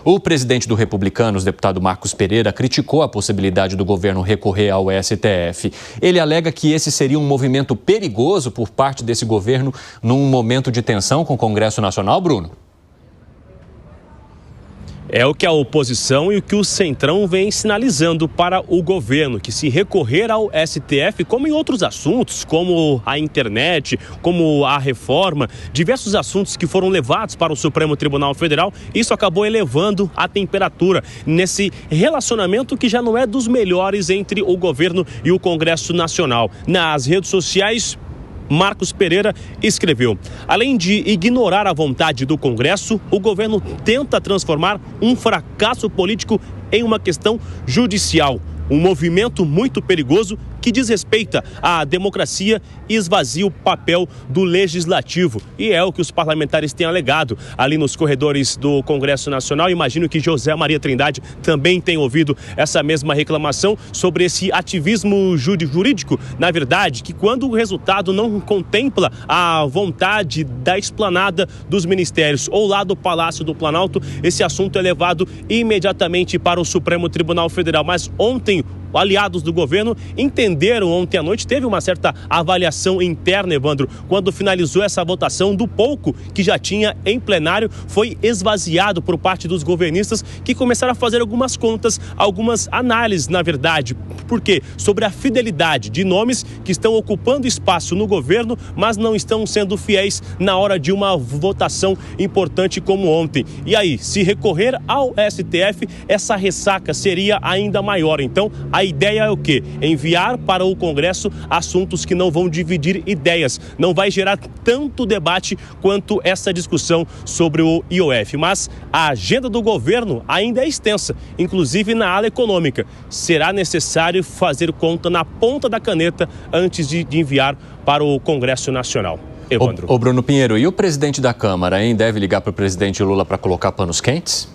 O presidente do Republicanos, deputado Marcos Pereira, criticou a possibilidade do governo recorrer ao STF. Ele alega que esse seria um movimento perigoso por parte desse governo num momento de tensão com o Congresso Nacional, Bruno. É o que a oposição e o que o Centrão vem sinalizando para o governo, que se recorrer ao STF, como em outros assuntos, como a internet, como a reforma, diversos assuntos que foram levados para o Supremo Tribunal Federal, isso acabou elevando a temperatura nesse relacionamento que já não é dos melhores entre o governo e o Congresso Nacional. Nas redes sociais, Marcos Pereira escreveu: além de ignorar a vontade do Congresso, o governo tenta transformar um fracasso político em uma questão judicial. Um movimento muito perigoso que desrespeita a democracia e esvazia o papel do legislativo. E é o que os parlamentares têm alegado ali nos corredores do Congresso Nacional. Imagino que José Maria Trindade também tem ouvido essa mesma reclamação sobre esse ativismo jurídico. Na verdade, que quando o resultado não contempla a vontade da esplanada dos ministérios ou lá do Palácio do Planalto, esse assunto é levado imediatamente para o Supremo Tribunal Federal. Mas ontem, aliados do governo entenderam ontem à noite, teve uma certa avaliação interna, Evandro, quando finalizou essa votação do pouco que já tinha em plenário, foi esvaziado por parte dos governistas que começaram a fazer algumas contas, algumas análises, na verdade. Por quê? Sobre a fidelidade de nomes que estão ocupando espaço no governo, mas não estão sendo fiéis na hora de uma votação importante como ontem. E aí, se recorrer ao STF, essa ressaca seria ainda maior. Então, a ideia é o quê? Enviar para o Congresso assuntos que não vão dividir ideias. Não vai gerar tanto debate quanto essa discussão sobre o IOF. Mas a agenda do governo ainda é extensa, inclusive na ala econômica. Será necessário fazer conta na ponta da caneta antes de enviar para o Congresso Nacional. Evandro. Ô Bruno Pinheiro, e o presidente da Câmara, hein? Deve ligar para o presidente Lula para colocar panos quentes?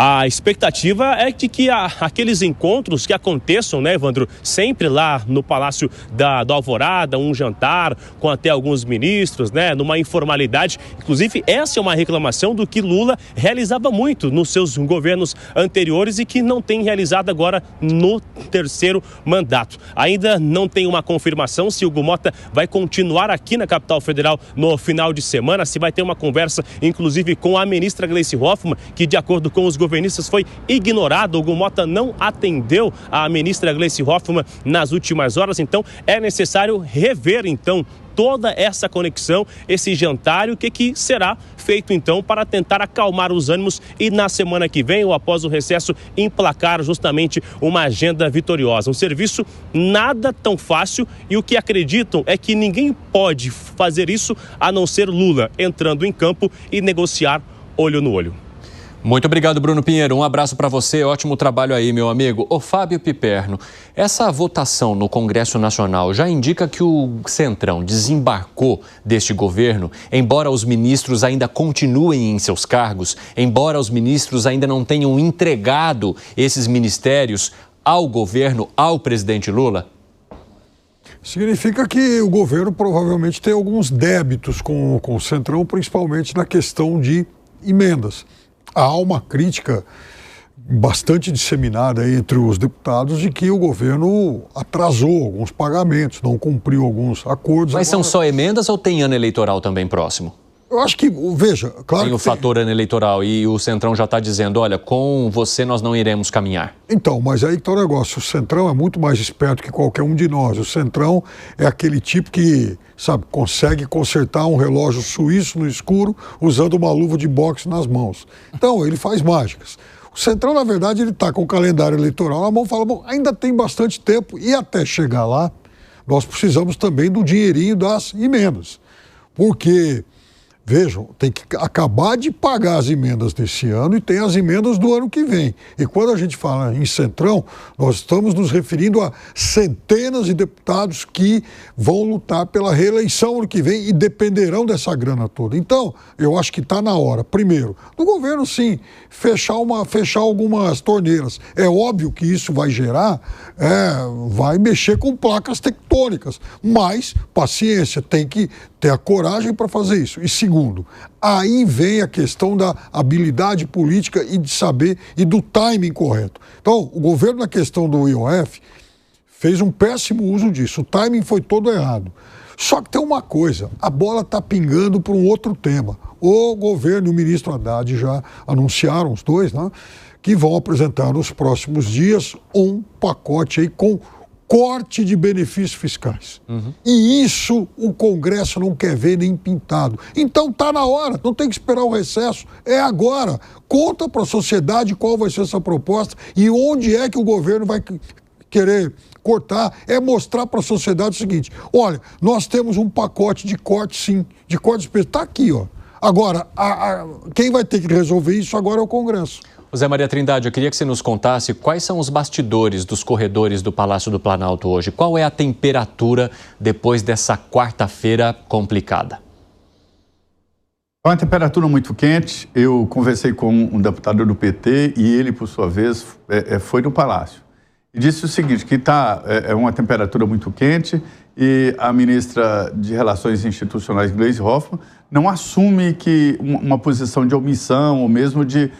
A expectativa é de que aqueles encontros que aconteçam, né, Evandro, sempre lá no Palácio da Alvorada, um jantar com até alguns ministros, né, numa informalidade. Inclusive, essa é uma reclamação do que Lula realizava muito nos seus governos anteriores e que não tem realizado agora no terceiro mandato. Ainda não tem uma confirmação se o Hugo Mota vai continuar aqui na capital federal no final de semana, se vai ter uma conversa, inclusive, com a ministra Gleice Hoffmann, que, de acordo com os governistas, foi ignorado. O Hugo Mota não atendeu a ministra Gleice Hoffmann nas últimas horas, então é necessário rever então toda essa conexão, esse jantar, o que será feito então para tentar acalmar os ânimos e na semana que vem, ou após o recesso, emplacar justamente uma agenda vitoriosa. Um serviço nada tão fácil e o que acreditam é que ninguém pode fazer isso a não ser Lula entrando em campo e negociar olho no olho. Muito obrigado, Bruno Pinheiro. Um abraço para você, ótimo trabalho aí, meu amigo. Ô Fábio Piperno, essa votação no Congresso Nacional já indica que o Centrão desembarcou deste governo, embora os ministros ainda continuem em seus cargos, embora os ministros ainda não tenham entregado esses ministérios ao governo, ao presidente Lula? Significa que o governo provavelmente tem alguns débitos com o Centrão, principalmente na questão de emendas. Há uma crítica bastante disseminada entre os deputados de que o governo atrasou alguns pagamentos, não cumpriu alguns acordos. Mas são só emendas ou tem ano eleitoral também próximo? Eu acho que, veja, claro tem o fator ano eleitoral e o Centrão já está dizendo, olha, com você nós não iremos caminhar. Então, mas aí que está o negócio, o Centrão é muito mais esperto que qualquer um de nós. O Centrão é aquele tipo que, sabe, consegue consertar um relógio suíço no escuro usando uma luva de boxe nas mãos. Então, ele faz mágicas. O Centrão, na verdade, ele está com o calendário eleitoral na mão e fala, bom, ainda tem bastante tempo e até chegar lá, nós precisamos também do dinheirinho das emendas. Porque... vejam, tem que acabar de pagar as emendas desse ano e tem as emendas do ano que vem. E quando a gente fala em Centrão, nós estamos nos referindo a centenas de deputados que vão lutar pela reeleição ano que vem e dependerão dessa grana toda. Então, eu acho que está na hora, primeiro, do governo, sim, fechar algumas torneiras. É óbvio que isso vai gerar, vai mexer com placas tectônicas, mas paciência, tem que ter a coragem para fazer isso. E segundo, Segundo, aí vem a questão da habilidade política e de saber e do timing correto. Então, o governo, na questão do IOF, fez um péssimo uso disso. O timing foi todo errado. Só que tem uma coisa, a bola está pingando para um outro tema. O governo e o ministro Haddad já anunciaram, os dois, né, que vão apresentar nos próximos dias um pacote aí com corte de benefícios fiscais. E isso o Congresso não quer ver nem pintado. Então está na hora, não tem que esperar o recesso, é agora. Conta para a sociedade qual vai ser essa proposta e onde é que o governo vai querer cortar, é mostrar para a sociedade o seguinte: olha, nós temos um pacote de corte, sim, de corte específico, está aqui, ó. Agora, quem vai ter que resolver isso agora é o Congresso. José Maria Trindade, eu queria que você nos contasse quais são os bastidores dos corredores do Palácio do Planalto hoje. Qual é a temperatura depois dessa quarta-feira complicada? É uma temperatura muito quente. Eu conversei com um deputado do PT e ele, por sua vez, foi no Palácio. E disse o seguinte, que é uma temperatura muito quente e a ministra de Relações Institucionais, Gleisi Hoffmann, não assume que uma posição de omissão ou mesmo de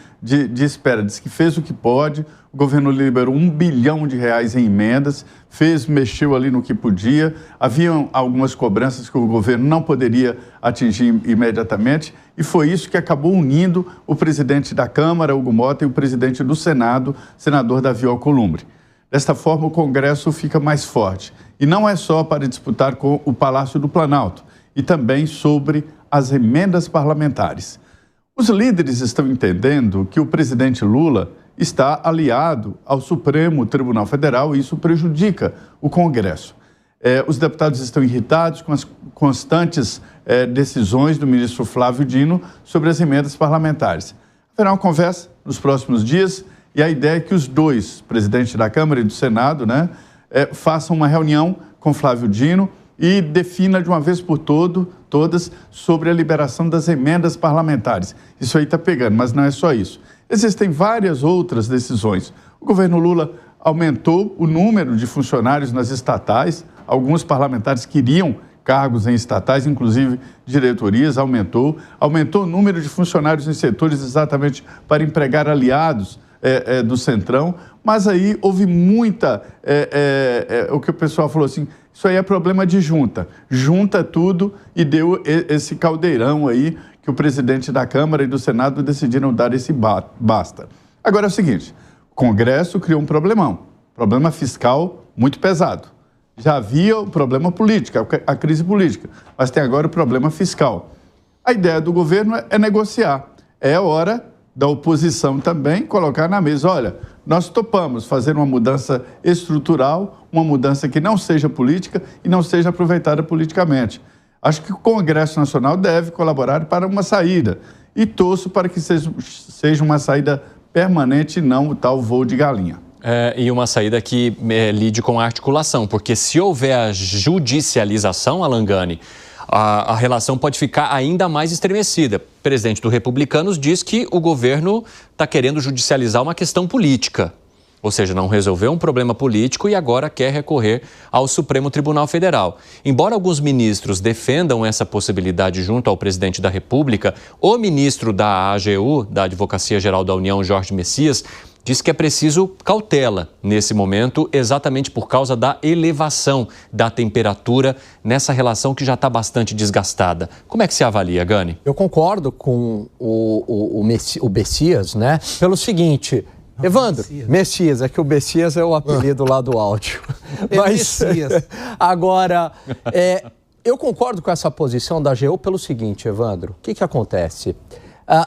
espera. Diz que fez o que pode, o governo liberou R$1 bilhão em emendas, mexeu ali no que podia, haviam algumas cobranças que o governo não poderia atingir imediatamente e foi isso que acabou unindo o presidente da Câmara, Hugo Motta, e o presidente do Senado, senador Davi Alcolumbre. Desta forma, o Congresso fica mais forte. E não é só para disputar com o Palácio do Planalto, e também sobre as emendas parlamentares. Os líderes estão entendendo que o presidente Lula está aliado ao Supremo Tribunal Federal e isso prejudica o Congresso. Os deputados estão irritados com as constantes decisões do ministro Flávio Dino sobre as emendas parlamentares. Haverá uma conversa nos próximos dias e a ideia é que os dois, presidente da Câmara e do Senado, façam uma reunião com Flávio Dino e defina de uma vez por todas sobre a liberação das emendas parlamentares. Isso aí está pegando, mas não é só isso. Existem várias outras decisões. O governo Lula aumentou o número de funcionários nas estatais, alguns parlamentares queriam cargos em estatais, inclusive diretorias, aumentou o número de funcionários em setores exatamente para empregar aliados do Centrão, mas aí houve muita, o que o pessoal falou assim, isso aí é problema de junta tudo e deu esse caldeirão aí que o presidente da Câmara e do Senado decidiram dar esse basta. Agora é o seguinte, o Congresso criou um problema fiscal muito pesado. Já havia o problema político, a crise política, mas tem agora o problema fiscal. A ideia do governo é negociar, é hora da oposição também colocar na mesa, olha, nós topamos fazer uma mudança estrutural, uma mudança que não seja política e não seja aproveitada politicamente. Acho que o Congresso Nacional deve colaborar para uma saída e torço para que seja uma saída permanente e não o tal voo de galinha. E uma saída que lide com a articulação, porque se houver a judicialização, Alan Gani, a relação pode ficar ainda mais estremecida. O presidente do Republicanos diz que o governo está querendo judicializar uma questão política. Ou seja, não resolveu um problema político e agora quer recorrer ao Supremo Tribunal Federal. Embora alguns ministros defendam essa possibilidade junto ao presidente da República, o ministro da AGU, da Advocacia Geral da União, Jorge Messias, diz que é preciso cautela nesse momento, exatamente por causa da elevação da temperatura nessa relação que já está bastante desgastada. Como é que se avalia, Gani? Eu concordo com o Messias, né? Pelo seguinte, Evandro, Messias, é que o Messias é o apelido lá do áudio. Mas, agora, eu concordo com essa posição da AGU pelo seguinte, Evandro, o que acontece?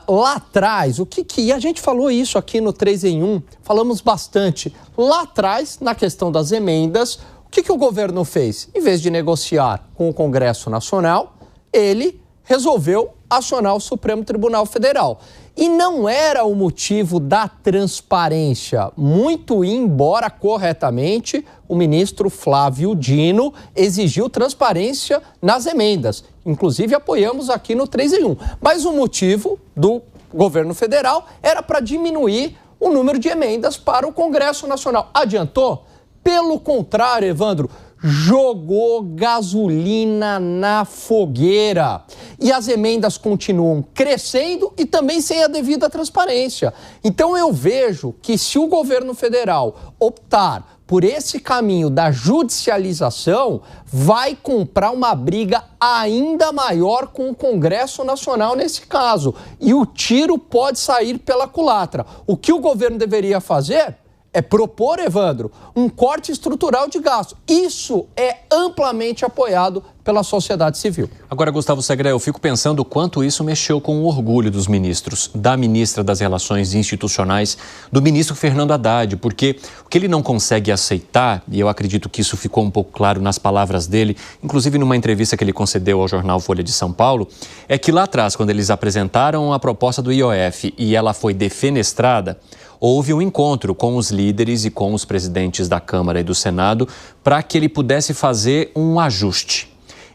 Lá atrás, e a gente falou isso aqui no 3 em 1, falamos bastante. Lá atrás, na questão das emendas, o que o governo fez? Em vez de negociar com o Congresso Nacional, ele resolveu acionar o Supremo Tribunal Federal. E não era o motivo da transparência, muito embora corretamente o ministro Flávio Dino exigiu transparência nas emendas. Inclusive apoiamos aqui no 3 em 1. Mas o motivo do governo federal era para diminuir o número de emendas para o Congresso Nacional. Adiantou? Pelo contrário, Evandro, jogou gasolina na fogueira. E as emendas continuam crescendo e também sem a devida transparência. Então eu vejo que se o governo federal optar por esse caminho da judicialização, vai comprar uma briga ainda maior com o Congresso Nacional nesse caso. E o tiro pode sair pela culatra. O que o governo deveria fazer é propor, Evandro, um corte estrutural de gastos. Isso é amplamente apoiado pela sociedade civil. Agora, Gustavo Segré, eu fico pensando o quanto isso mexeu com o orgulho dos ministros, da ministra das Relações Institucionais, do ministro Fernando Haddad, porque o que ele não consegue aceitar, e eu acredito que isso ficou um pouco claro nas palavras dele, inclusive numa entrevista que ele concedeu ao jornal Folha de São Paulo, é que lá atrás, quando eles apresentaram a proposta do IOF e ela foi defenestrada, houve um encontro com os líderes e com os presidentes da Câmara e do Senado para que ele pudesse fazer um ajuste.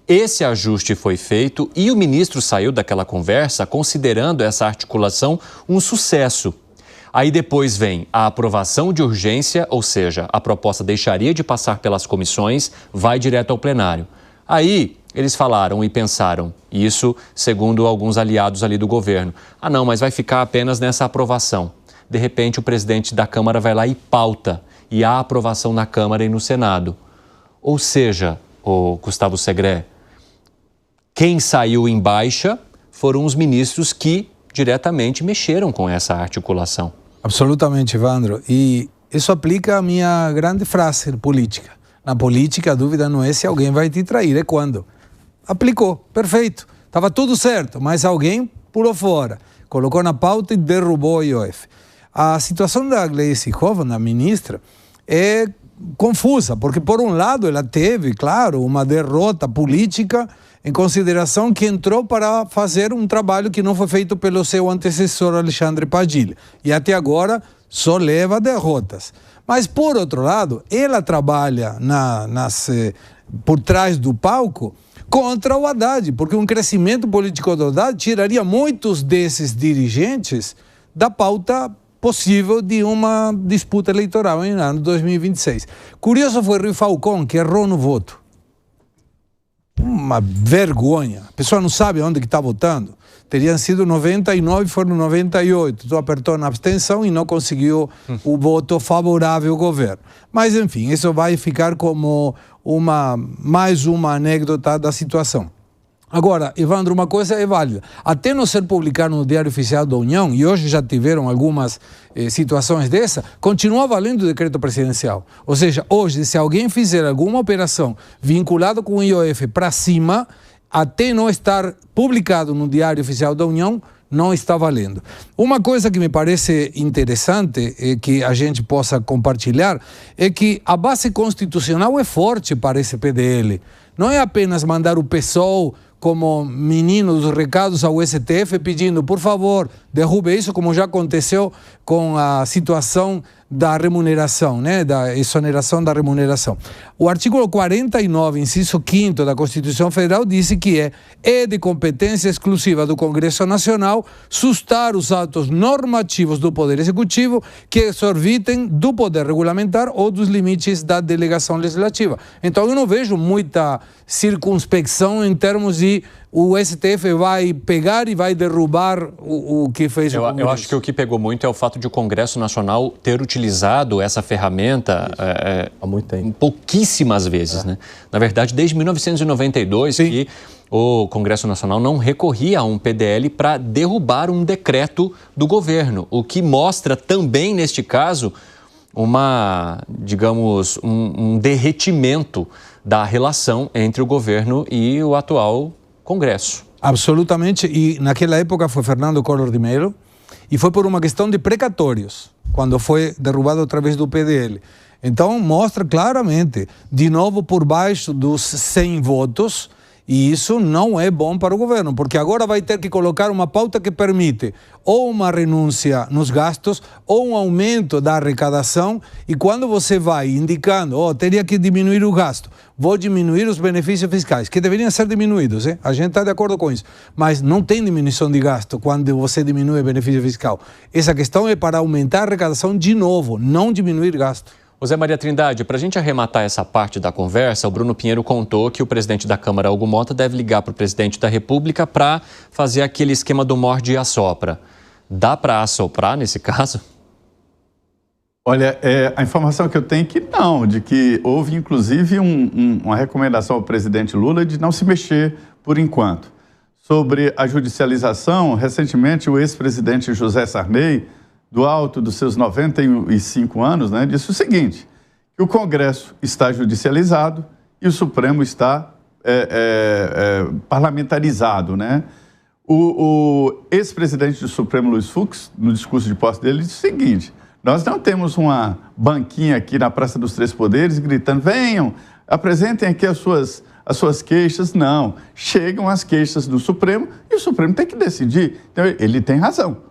Esse ajuste foi feito e o ministro saiu daquela conversa considerando essa articulação um sucesso. Aí depois vem a aprovação de urgência, ou seja, a proposta deixaria de passar pelas comissões, vai direto ao plenário. Aí eles falaram e pensaram, isso segundo alguns aliados ali do governo, não, mas vai ficar apenas nessa aprovação. De repente, o presidente da Câmara vai lá e pauta, e há aprovação na Câmara e no Senado. Ou seja, o Gustavo Segré, quem saiu em baixa foram os ministros que diretamente mexeram com essa articulação. Absolutamente, Evandro. E isso aplica a minha grande frase política. Na política, a dúvida não é se alguém vai te trair, é quando. Aplicou, perfeito. Estava tudo certo, mas alguém pulou fora, colocou na pauta e derrubou o IOF. A situação da Gleisi Hoffmann, a ministra, é confusa, porque por um lado ela teve, claro, uma derrota política em consideração que entrou para fazer um trabalho que não foi feito pelo seu antecessor Alexandre Padilha. E até agora só leva derrotas. Mas por outro lado, ela trabalha por trás do palco contra o Haddad, porque um crescimento político do Haddad tiraria muitos desses dirigentes da pauta possível de uma disputa eleitoral em ano 2026. Curioso foi Rui Falcão, que errou no voto. Uma vergonha. A pessoa não sabe onde que está votando. Teriam sido 99, foram 98. Então apertou na abstenção e não conseguiu o voto favorável ao governo. Mas, enfim, isso vai ficar como mais uma anedota da situação. Agora, Evandro, uma coisa é válida. Até não ser publicado no Diário Oficial da União, e hoje já tiveram algumas situações dessa, continua valendo o decreto presidencial. Ou seja, hoje, se alguém fizer alguma operação vinculada com o IOF para cima, até não estar publicado no Diário Oficial da União, não está valendo. Uma coisa que me parece interessante que a gente possa compartilhar é que a base constitucional é forte para esse PDL. Não é apenas mandar o PSOL como menino dos recados ao STF pedindo, por favor, derrube isso, como já aconteceu com a situação da remuneração, né, da exoneração da remuneração. O artigo 49, inciso 5º da Constituição Federal diz que é de competência exclusiva do Congresso Nacional sustar os atos normativos do Poder Executivo que exorbitem do Poder Regulamentar ou dos limites da delegação legislativa. Então eu não vejo muita circunspecção em termos de o STF vai pegar e vai derrubar o que fez o Congresso. Eu acho que o que pegou muito é o fato de o Congresso Nacional ter utilizado essa ferramenta há muito tempo. Pouquíssimas vezes, né? Na verdade, desde 1992, sim, que o Congresso Nacional não recorria a um PDL para derrubar um decreto do governo, o que mostra também, neste caso, um derretimento da relação entre o governo e o atual Congresso. Absolutamente, e naquela época foi Fernando Collor de Mello, e foi por uma questão de precatórios, quando foi derrubado através do PDL. Então mostra claramente, de novo por baixo dos 100 votos, e isso não é bom para o governo, porque agora vai ter que colocar uma pauta que permite ou uma renúncia nos gastos ou um aumento da arrecadação, e quando você vai indicando, teria que diminuir o gasto, vou diminuir os benefícios fiscais, que deveriam ser diminuídos, a gente está de acordo com isso, mas não tem diminuição de gasto quando você diminui o benefício fiscal. Essa questão é para aumentar a arrecadação de novo, não diminuir gasto. José Maria Trindade, para a gente arrematar essa parte da conversa, o Bruno Pinheiro contou que o presidente da Câmara, Hugo Mota, deve ligar para o presidente da República para fazer aquele esquema do morde e assopra. Dá para assoprar nesse caso? Olha, a informação que eu tenho é que não, de que houve inclusive uma recomendação ao presidente Lula de não se mexer por enquanto. Sobre a judicialização, recentemente o ex-presidente José Sarney, do alto dos seus 95 anos, né, disse o seguinte, que o Congresso está judicializado e o Supremo está parlamentarizado, né? O ex-presidente do Supremo, Luiz Fux, no discurso de posse dele, disse o seguinte, nós não temos uma banquinha aqui na Praça dos Três Poderes gritando, venham, apresentem aqui as suas queixas. Não, chegam as queixas do Supremo e o Supremo tem que decidir. Então, ele tem razão.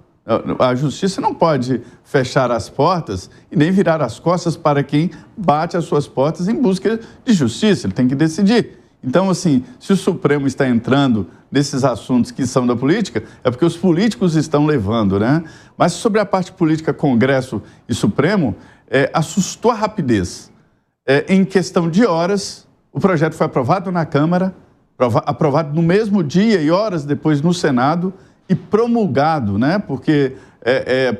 A justiça não pode fechar as portas e nem virar as costas para quem bate as suas portas em busca de justiça. Ele tem que decidir. Então, assim, se o Supremo está entrando nesses assuntos que são da política, é porque os políticos estão levando, né? Mas sobre a parte política, Congresso e Supremo, assustou a rapidez. Em questão de horas, o projeto foi aprovado na Câmara, aprovado no mesmo dia e horas depois no Senado e promulgado, né? Porque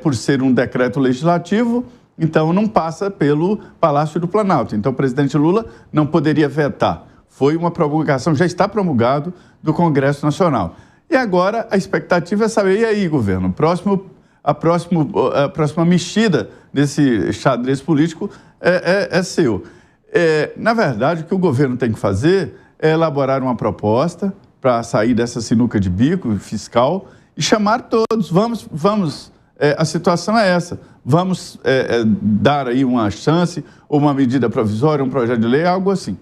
por ser um decreto legislativo, então não passa pelo Palácio do Planalto. Então o presidente Lula não poderia vetar. Foi uma promulgação, já está promulgado do Congresso Nacional. E agora a expectativa é saber, e aí, governo, a próxima mexida desse xadrez político é seu. Na verdade, o que o governo tem que fazer é elaborar uma proposta para sair dessa sinuca de bico fiscal e chamar todos. A situação é essa. Vamos dar aí uma chance, ou uma medida provisória, um projeto de lei, algo assim.